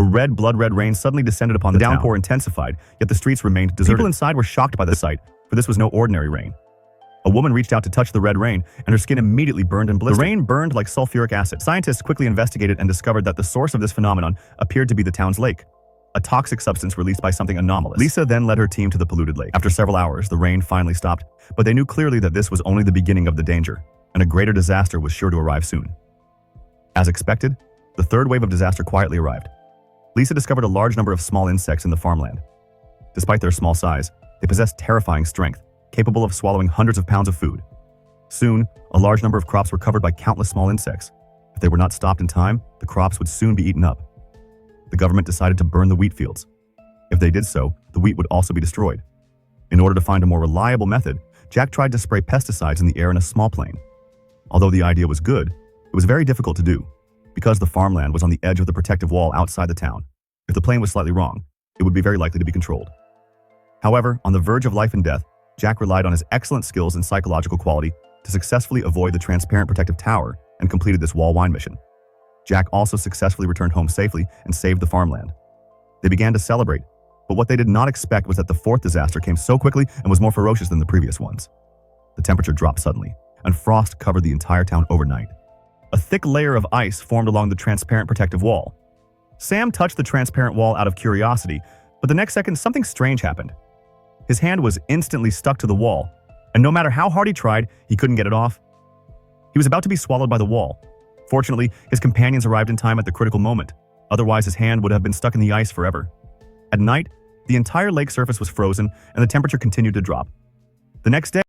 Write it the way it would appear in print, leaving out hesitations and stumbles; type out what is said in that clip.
A blood-red rain suddenly descended upon the downpour intensified, yet the streets remained deserted. People inside were shocked by the sight, for this was no ordinary rain. A woman reached out to touch the red rain, and her skin immediately burned and blistered. The rain burned like sulfuric acid. Scientists quickly investigated and discovered that the source of this phenomenon appeared to be the town's lake, a toxic substance released by something anomalous. Lisa then led her team to the polluted lake. After several hours, the rain finally stopped, but they knew clearly that this was only the beginning of the danger, and a greater disaster was sure to arrive soon. As expected, the third wave of disaster quietly arrived. Lisa discovered a large number of small insects in the farmland. Despite their small size, they possessed terrifying strength, capable of swallowing hundreds of pounds of food. Soon, a large number of crops were covered by countless small insects. If they were not stopped in time, the crops would soon be eaten up. The government decided to burn the wheat fields. If they did so, the wheat would also be destroyed. In order to find a more reliable method, Jack tried to spray pesticides in the air in a small plane. Although the idea was good, it was very difficult to do, because the farmland was on the edge of the protective wall outside the town. If the plane was slightly wrong, it would be very likely to be controlled. However, on the verge of life and death, Jack relied on his excellent skills and psychological quality to successfully avoid the transparent protective tower and completed this wall wine mission. Jack also successfully returned home safely and saved the farmland. They began to celebrate, but what they did not expect was that the fourth disaster came so quickly and was more ferocious than the previous ones. The temperature dropped suddenly, and frost covered the entire town overnight. A thick layer of ice formed along the transparent protective wall. Sam touched the transparent wall out of curiosity, but the next second something strange happened. His hand was instantly stuck to the wall, and no matter how hard he tried, he couldn't get it off. He was about to be swallowed by the wall. Fortunately, his companions arrived in time at the critical moment. Otherwise, his hand would have been stuck in the ice forever. At night, the entire lake surface was frozen, and the temperature continued to drop. The next day,